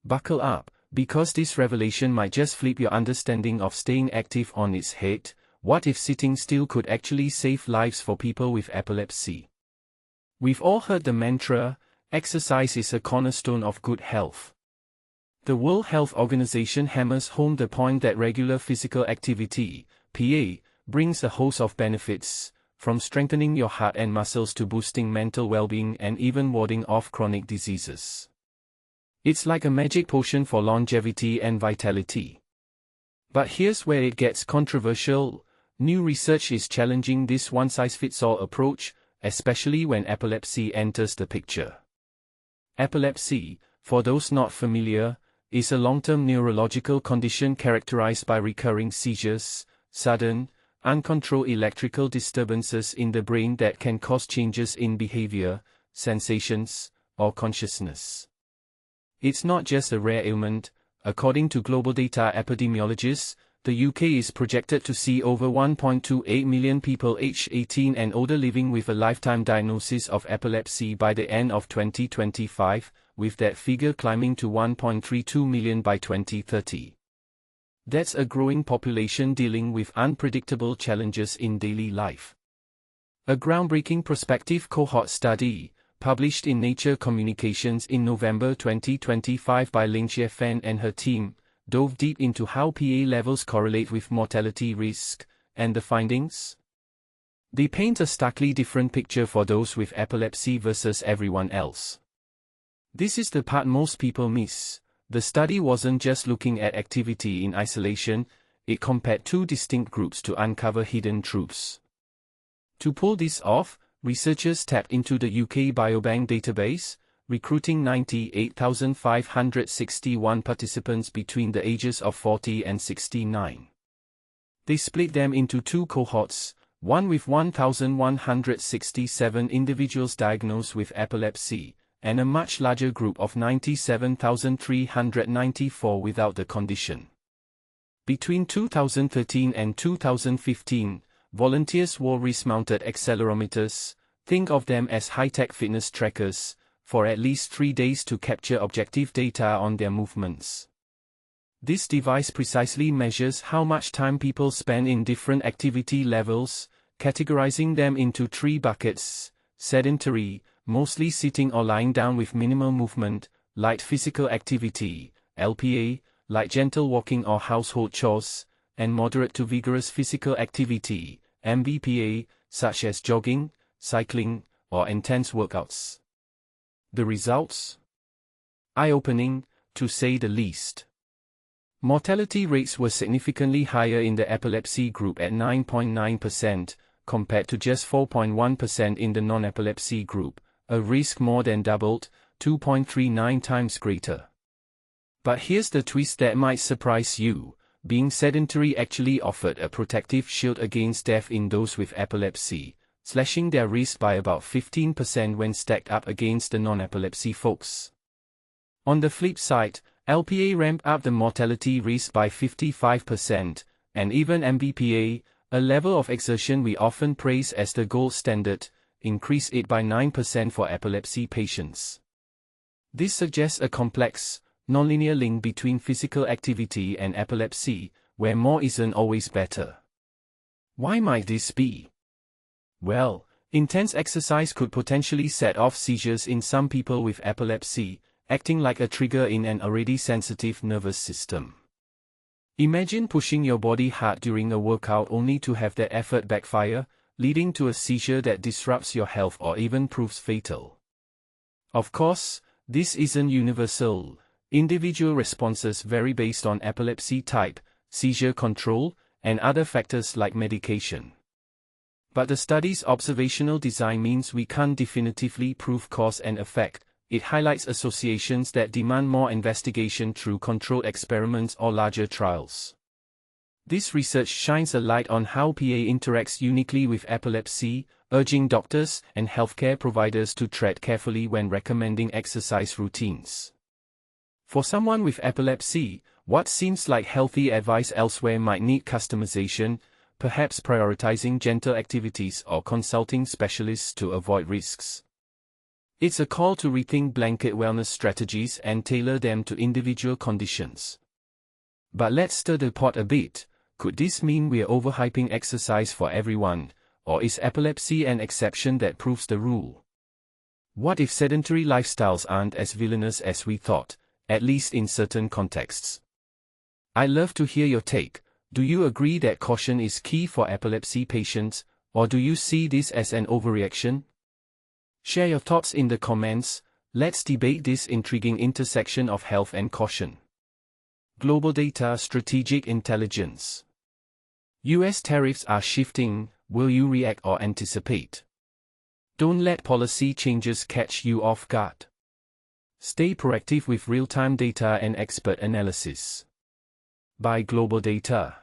Buckle up, because this revelation might just flip your understanding of staying active on its head. What if sitting still could actually save lives for people with epilepsy? We've all heard the mantra, exercise is a cornerstone of good health. The World Health Organization hammers home the point that regular physical activity, PA, brings a host of benefits, from strengthening your heart and muscles to boosting mental well-being and even warding off chronic diseases. It's like a magic potion for longevity and vitality. But here's where it gets controversial. New research is challenging this one-size-fits-all approach, especially when epilepsy enters the picture. Epilepsy, for those not familiar, is a long-term neurological condition characterized by recurring seizures, sudden, uncontrolled electrical disturbances in the brain that can cause changes in behavior, sensations, or consciousness. It's not just a rare ailment. According to global data epidemiologists, the UK is projected to see over 1.28 million people aged 18 and older living with a lifetime diagnosis of epilepsy by the end of 2025, with that figure climbing to 1.32 million by 2030. That's a growing population dealing with unpredictable challenges in daily life. A groundbreaking prospective cohort study, published in Nature Communications in November 2025 by Ling Fan and her team, dove deep into how PA levels correlate with mortality risk, and the findings? They paint a starkly different picture for those with epilepsy versus everyone else. This is the part most people miss. The study wasn't just looking at activity in isolation, it compared two distinct groups to uncover hidden truths. To pull this off, researchers tapped into the UK Biobank database, recruiting 98,561 participants between the ages of 40 and 69. They split them into two cohorts, one with 1,167 individuals diagnosed with epilepsy, and a much larger group of 97,394 without the condition. Between 2013 and 2015, volunteers wore wrist-mounted accelerometers, think of them as high-tech fitness trackers, for at least 3 days to capture objective data on their movements. This device precisely measures how much time people spend in different activity levels, categorizing them into 3 buckets: sedentary, mostly sitting or lying down with minimal movement; light physical activity, LPA, like gentle walking or household chores; and moderate to vigorous physical activity, MVPA, such as jogging, cycling, or intense workouts. The results? Eye-opening, to say the least. Mortality rates were significantly higher in the epilepsy group at 9.9%, compared to just 4.1% in the non-epilepsy group, a risk more than doubled, 2.39 times greater. But here's the twist that might surprise you: being sedentary actually offered a protective shield against death in those with epilepsy, slashing their risk by about 15% when stacked up against the non-epilepsy folks. On the flip side, LPA ramped up the mortality risk by 55%, and even MVPA, a level of exertion we often praise as the gold standard, increased it by 9% for epilepsy patients. This suggests a complex, nonlinear link between physical activity and epilepsy, where more isn't always better. Why might this be? Well, intense exercise could potentially set off seizures in some people with epilepsy, acting like a trigger in an already sensitive nervous system. Imagine pushing your body hard during a workout only to have that effort backfire, leading to a seizure that disrupts your health or even proves fatal. Of course, this isn't universal. Individual responses vary based on epilepsy type, seizure control, and other factors like medication. But the study's observational design means we can't definitively prove cause and effect. It highlights associations that demand more investigation through controlled experiments or larger trials. This research shines a light on how PA interacts uniquely with epilepsy, urging doctors and healthcare providers to tread carefully when recommending exercise routines. For someone with epilepsy, what seems like healthy advice elsewhere might need customization, perhaps prioritizing gentle activities or consulting specialists to avoid risks. It's a call to rethink blanket wellness strategies and tailor them to individual conditions. But let's stir the pot a bit. Could this mean we're overhyping exercise for everyone, or is epilepsy an exception that proves the rule? What if sedentary lifestyles aren't as villainous as we thought, at least in certain contexts? I'd love to hear your take. Do you agree that caution is key for epilepsy patients, or do you see this as an overreaction? Share your thoughts in the comments. Let's debate this intriguing intersection of health and caution. Global data, strategic intelligence. US tariffs are shifting. Will you react or anticipate? Don't let policy changes catch you off guard. Stay proactive with real-time data and expert analysis. By Global Data.